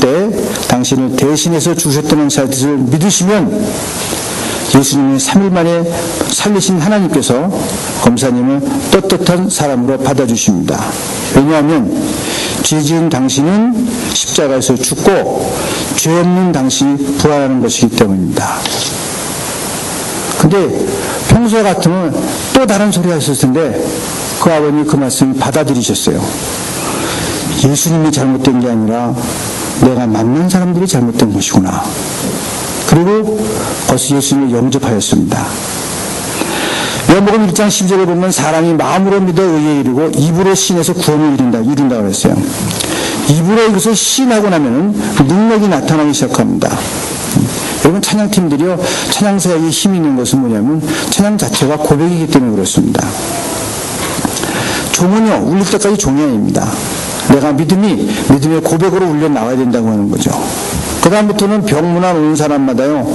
때 당신을 대신해서 주셨다는 사실을 믿으시면 예수님이 3일 만에 살리신 하나님께서 검사님을 떳떳한 사람으로 받아주십니다. 왜냐하면 죄 지은 당신은 십자가에서 죽고 죄 없는 당신이 부활하는 것이기 때문입니다. 근데 평소 같으면 또 다른 소리가 있었을 텐데 그 아버님이 그 말씀을 받아들이셨어요. 예수님이 잘못된 게 아니라 내가 만난 사람들이 잘못된 것이구나. 그리고 벌써 예수님을 영접하였습니다. 요한복음 1장 10절에 보면 사람이 마음으로 믿어 의에 이르고 입으로 신에서 구원을 이룬다 그랬어요. 입으로 이것을 신하고 나면 능력이 나타나기 시작합니다. 여러분 찬양팀들이요, 찬양 사역에 힘이 있는 것은 뭐냐면 찬양 자체가 고백이기 때문에 그렇습니다. 종은요, 울릴 때까지 종이 아닙니다. 내가 믿음의 고백으로 울려 나와야 된다고 하는 거죠. 그 다음부터는 병문안 오는 사람마다요,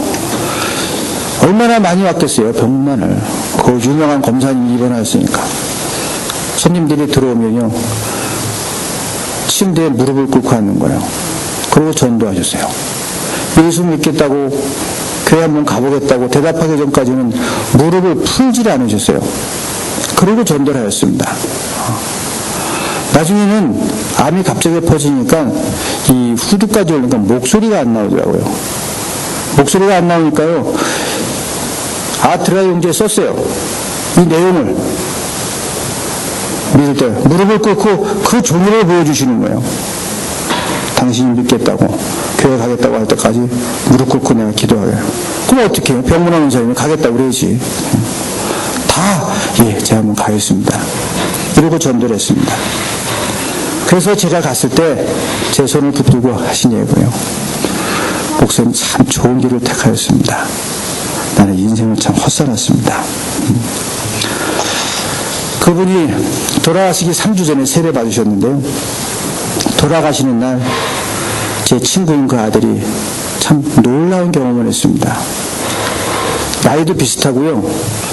얼마나 많이 왔겠어요, 병문안을. 그 유명한 검사님이 입원하였으니까. 손님들이 들어오면요, 침대에 무릎을 꿇고 앉는 거예요. 그리고 전도하셨어요. 예수 믿겠다고, 교회 한번 가보겠다고 대답하기 전까지는 무릎을 풀질 않으셨어요. 그리고 전도를 하였습니다. 나중에는 암이 갑자기 퍼지니까 이 후두까지 오니까 목소리가 안 나오더라고요. 목소리가 안 나오니까요, 아트라 용지에 썼어요. 이 내용을 믿을 때 무릎을 꿇고 그 종이를 보여주시는 거예요. 당신이 믿겠다고, 교회 가겠다고 할 때까지 무릎 꿇고 내가 기도하게. 그럼 어떻게 해요? 병문안 온 사람이 가겠다고 그러지. 예, 제가 한번 가겠습니다. 이러고 전도를 했습니다. 그래서 제가 갔을 때 제 손을 붙들고 하신 얘기고요. 목사님 참 좋은 길을 택하였습니다. 나는 인생을 참 헛살았습니다. 그분이 돌아가시기 3주 전에 세례 받으셨는데요. 돌아가시는 날 제 친구인 그 아들이 참 놀라운 경험을 했습니다. 나이도 비슷하고요.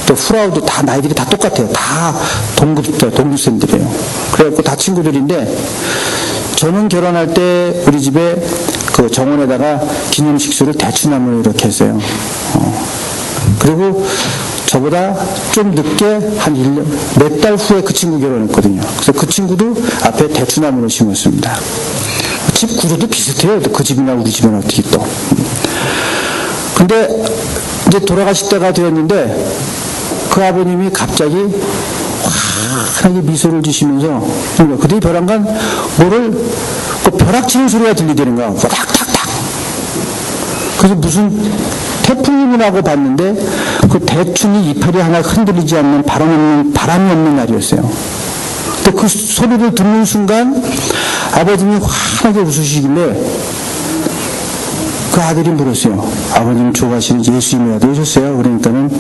또 후라우도 다 나이들이 다 똑같아요. 다 동급생들이에요. 그래갖고 다 친구들인데, 저는 결혼할 때 우리 집에 그 정원에다가 기념식수를 대추나무로 이렇게 했어요. 그리고 저보다 좀 늦게 한 1년, 몇 달 후에 그 친구 결혼했거든요. 그래서 그 친구도 앞에 대추나무를 심었습니다. 집 구조도 비슷해요. 그 집이나 우리 집이나 어떻게 또. 근데 이제 돌아가실 때가 되었는데 그 아버님이 갑자기 환하게 미소를 지시면서, 그때 벼랑간 그 벼락 치는 소리가 들리더는 거야. 탁탁탁. 그래서 무슨 태풍이 오나고 봤는데 그 대충이 이파리 하나 흔들리지 않는 바람이 없는 날이었어요. 근데 그 소리를 듣는 순간 아버님이 환하게 웃으시길래 그 아들이 물었어요. 아버님 좋아하시는 예수님이라도 오셨어요? 그러니까는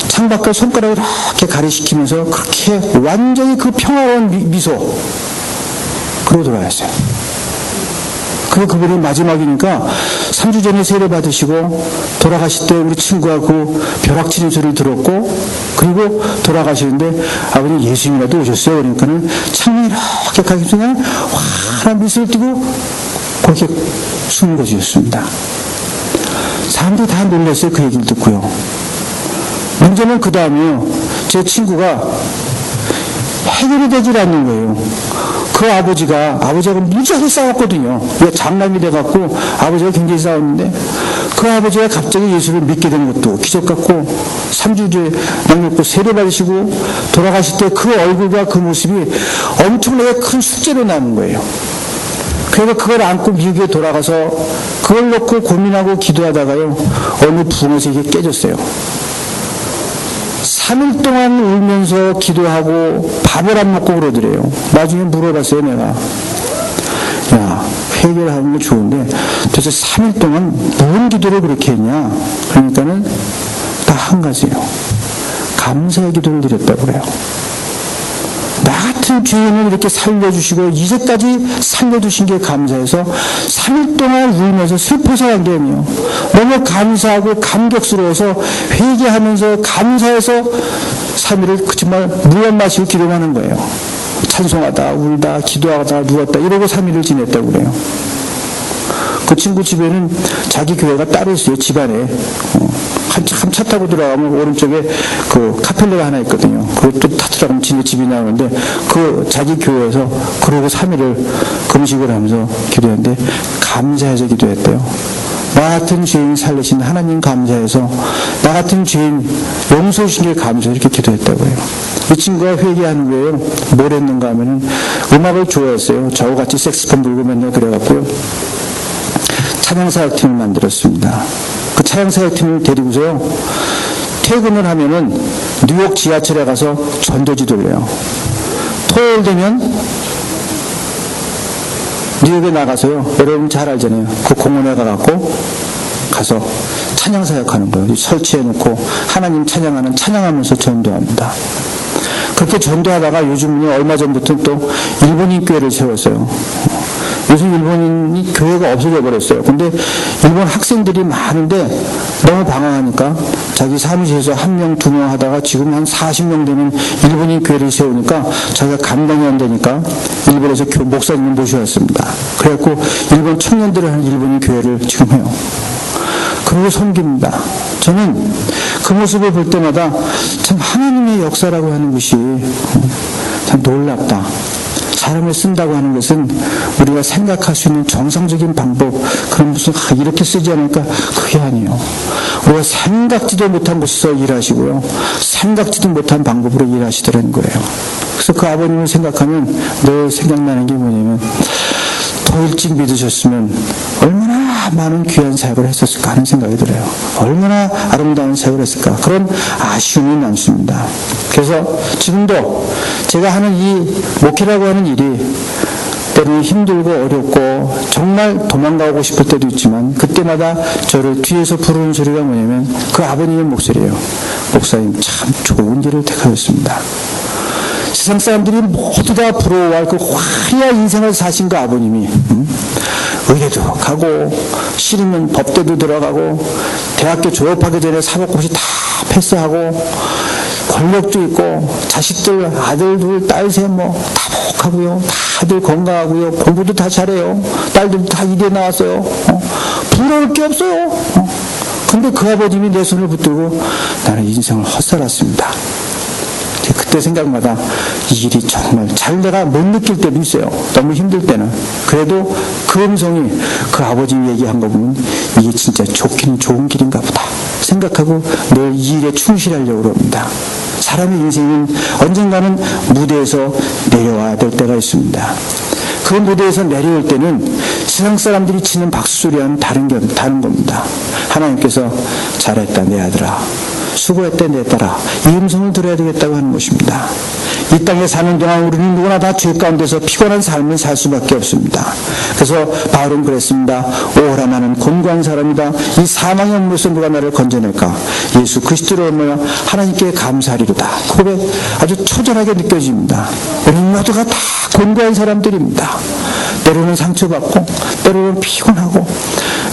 창밖을 손가락을 이렇게 가리시키면서 그렇게 완전히 그 평화로운 미소. 그러고 돌아갔어요. 그리고 그분이 마지막이니까 3주 전에 세례 받으시고 돌아가실 때 우리 친구가 그 벼락치는 소리를 들었고, 그리고 돌아가시는데 아버님 예수님이라도 오셨어요? 그러니까는 창문이 이렇게 가기 전에 환한 미소를 띠고 그렇게 숨은 것이었습니다. 사람들이 다 놀랐어요. 그 얘기를 듣고요. 문제는 그 다음이요. 제 친구가 해결이 되질 않는 거예요. 그 아버지하고 무지하게 싸웠거든요. 장남이 돼갖고 아버지가 굉장히 싸웠는데, 그 아버지가 갑자기 예수를 믿게 된 것도 기적 같고, 3주 뒤에 남겼고 세례 받으시고 돌아가실 때 그 얼굴과 그 모습이 엄청나게 큰 숙제로 남은 거예요. 그래서 그걸 안고 미국에 돌아가서 그걸 놓고 고민하고 기도하다가요, 어느 부흥에서 이게 깨졌어요. 3일 동안 울면서 기도하고 밥을 안 먹고 그러더래요. 나중에 물어봤어요, 내가. 야, 해결하는 게 좋은데 도대체 3일 동안 뭔 기도를 그렇게 했냐? 그러니까는 다 한 가지예요. 감사의 기도를 드렸다고 그래요. 나 같은 죄인을 이렇게 살려주시고 이제까지 살려주신 게 감사해서 3일 동안 울면서 슬퍼서 한 게 아니에요. 너무 감사하고 감격스러워서 회개하면서 감사해서 3일을 정말 물 안 마시고 기도하는 거예요. 찬송하다 울다 기도하다 누웠다 이러고 3일을 지냈다고 그래요. 그 친구 집에는 자기 교회가 따로 있어요. 집안에. 한참 차 타고 들어가면 오른쪽에 그 카펠레가 하나 있거든요. 그것도 다 들어가면 지네 집이 나오는데 그 자기 교회에서 그러고 3일을 금식을 하면서 기도했는데 감사해서 기도했대요. 나 같은 죄인 살리신 하나님 감사해서, 나 같은 죄인 용서해 주신 게 감사해서 이렇게 기도했다고 해요. 이 친구가 회개하는 거예요. 뭘 했는가 하면은 음악을 좋아했어요. 저와 같이 색스폰 불고 맨날 그래갖고요. 찬양사역팀을 만들었습니다. 그 찬양사역팀을 데리고서요, 퇴근을 하면은 뉴욕 지하철에 가서 전도지 돌려요. 토요일 되면 뉴욕에 나가서요, 여러분 잘 알잖아요. 그 공원에 가서 찬양사역 하는 거예요. 설치해놓고 하나님 찬양하면서 전도합니다. 그렇게 전도하다가 요즘은 얼마 전부터 또 일본인 교회를 세웠어요. 요즘 일본인이 교회가 없어져 버렸어요. 근데 일본 학생들이 많은데 너무 방황하니까 자기 사무실에서 1명, 2명 하다가 지금 한 40명 되는 일본인 교회를 세우니까 자기가 감당이 안 되니까 일본에서 목사님을 모셔왔습니다. 그래갖고 일본 청년들을 하는 일본인 교회를 지금 해요. 그리고 섬깁니다. 저는 그 모습을 볼 때마다 참 하나님의 역사라고 하는 것이 참 놀랍다. 사람을 쓴다고 하는 것은 우리가 생각할 수 있는 정상적인 방법, 그런 무슨 이렇게 쓰지 않을까? 그게 아니에요. 우리가 생각지도 못한 곳에서 일하시고요, 생각지도 못한 방법으로 일하시더라는 거예요. 그래서 그 아버님을 생각하면 늘 생각나는 게 뭐냐면, 더 일찍 믿으셨으면 얼마나 많은 귀한 사역을 했었을까 하는 생각이 들어요. 얼마나 아름다운 사역을 했을까. 그런 아쉬움이 남습니다. 그래서 지금도 제가 하는 이 목회라고 하는 일이 때로는 힘들고 어렵고 정말 도망가고 싶을 때도 있지만, 그때마다 저를 뒤에서 부르는 소리가 뭐냐면 그 아버님의 목소리예요. 목사님 참 좋은 길을 택하셨습니다. 세상 사람들이 모두 다 부러워할 그 화려한 인생을 사신 그 아버님이 의대도 가고 싫으면 법대도 들어가고 대학교 졸업하기 전에 사법고시 다 패스하고 권력도 있고 자식들 아들 둘 딸 셋 뭐 다 복하고요, 다들 건강하고요, 공부도 다 잘해요, 딸들도 다 이대 나왔어요. 부러울 게 없어요. 근데 그 아버님이 내 손을 붙들고 나는 인생을 헛살았습니다. 그때 생각마다 이 일이 정말 잘 내가 못 느낄 때도 있어요. 너무 힘들 때는. 그래도 그 음성이 그 아버지 얘기한 거 보면 이게 진짜 좋긴 좋은 길인가 보다 생각하고 늘 이 일에 충실하려고 합니다. 사람의 인생은 언젠가는 무대에서 내려와야 될 때가 있습니다. 그 무대에서 내려올 때는 세상 사람들이 치는 박수 소리와는 다른 겁니다. 하나님께서 잘했다 내 아들아, 수고했다 내 딸아, 이 음성을 들어야 되겠다고 하는 것입니다. 이 땅에 사는 동안 우리는 누구나 다 죄 가운데서 피곤한 삶을 살 수밖에 없습니다. 그래서 바울은 그랬습니다. 오라 나는 곤고한 사람이다. 이 사망의 엄물에서 누가 나를 건져낼까? 예수 그리스도로 말미암아 하나님께 감사하리로다. 고백 아주 초절하게 느껴집니다. 우리는 모두가 다 곤고한 사람들입니다. 때로는 상처받고 때로는 피곤하고,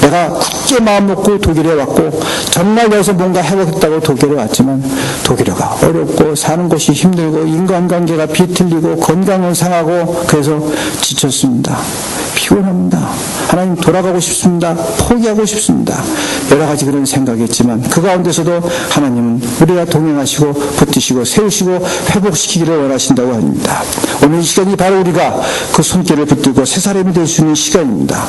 내가 굳게 마음 먹고 독일에 왔고 정말 여기서 뭔가 해보겠다고 독일에 왔지만 독일어가 어렵고 사는 것이 힘들고 인간관계가 비틀리고 건강은 상하고 그래서 지쳤습니다. 피곤합니다. 하나님 돌아가고 싶습니다. 포기하고 싶습니다. 여러 가지 그런 생각했지만 그 가운데서도 하나님은 우리가 동행하시고 붙드시고 세우시고 회복시키기를 원하신다고 합니다. 오늘 이 시간이 바로 우리가 그 손길을 붙들고 새 사람이 될 수 있는 시간입니다.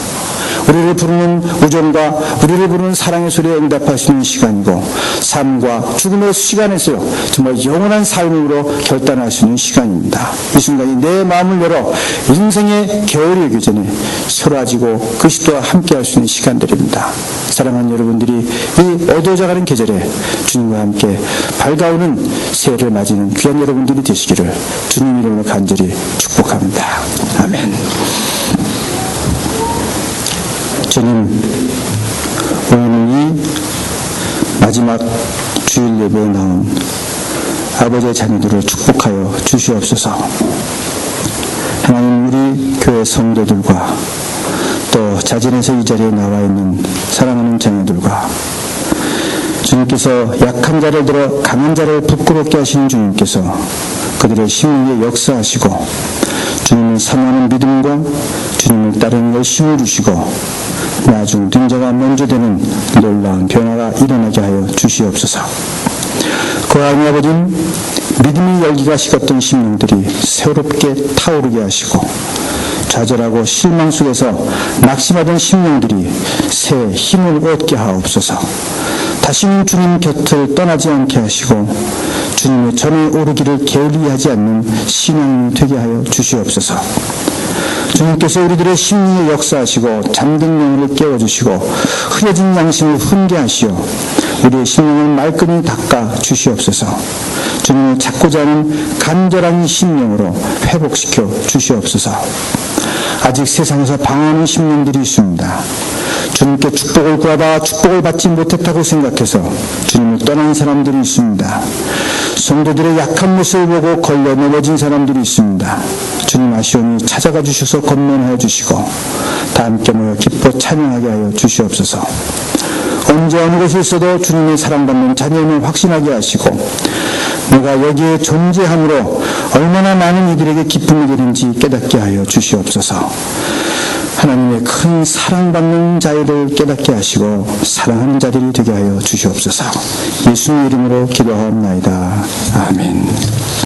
우리를 부르는 우정과 우리를 부르는 사랑의 소리에 응답할 수 있는 시간이고, 삶과 죽음의 시간에서 정말 영원한 삶으로 결단할 수 있는 시간입니다. 이 순간이 내 마음을 열어 인생의 겨울이 오기 전에 새로워지고 그리스도와 함께할 수 있는 시간들입니다. 사랑하는 여러분들이 이 어두워져가는 계절에 주님과 함께 밝아오는 새해를 맞이는 귀한 여러분들이 되시기를 주님 이름으로 간절히 축복합니다. 아멘. 저는 오늘 이 마지막 주일 예배에 나온 아버지의 자녀들을 축복하여 주시옵소서. 하나님, 우리 교회 성도들과 또 자진해서 이 자리에 나와 있는 사랑하는 자녀들과 주님께서 약한 자를 들어 강한 자를 부끄럽게 하시는 주님께서 그들의 힘을 위해 역사하시고 주님을 사모하는 믿음과 주님을 따르는 걸 힘을 주시고 나중 된 자가 먼저 되는 놀라운 변화가 일어나게 하여 주시옵소서. 거하니 아버님, 믿음의 열기가 식었던 심령들이 새롭게 타오르게 하시고, 좌절하고 실망 속에서 낙심하던 심령들이 새 힘을 얻게 하옵소서. 다시는 주님 곁을 떠나지 않게 하시고 주님의 전에 오르기를 게을리하지 않는 신앙이 되게 하여 주시옵소서. 주님께서 우리들의 심리에 역사하시고 잠든 영혼을 깨워주시고 흐려진 양심을 훈계하시어 우리의 심령을 말끔히 닦아 주시옵소서. 주님을 찾고자 하는 간절한 심령으로 회복시켜 주시옵소서. 아직 세상에서 방황하는 심령들이 있습니다. 주님께 축복을 구하다가 축복을 받지 못했다고 생각해서 주님을 떠난 사람들이 있습니다. 성도들의 약한 모습을 보고 걸려 넘어진 사람들이 있습니다. 주님 아시오니 찾아가 주셔서 권면하여 주시고 다 함께 모여 기뻐 찬양하게 하여 주시옵소서. 언제 어느 곳에 있어도 주님의 사랑받는 자녀임을 확신하게 하시고 내가 여기에 존재함으로 얼마나 많은 이들에게 기쁨이 되는지 깨닫게 하여 주시옵소서. 하나님의 큰 사랑받는 자들을 깨닫게 하시고 사랑하는 자들이 되게 하여 주시옵소서. 예수님의 이름으로 기도하옵나이다. 아멘.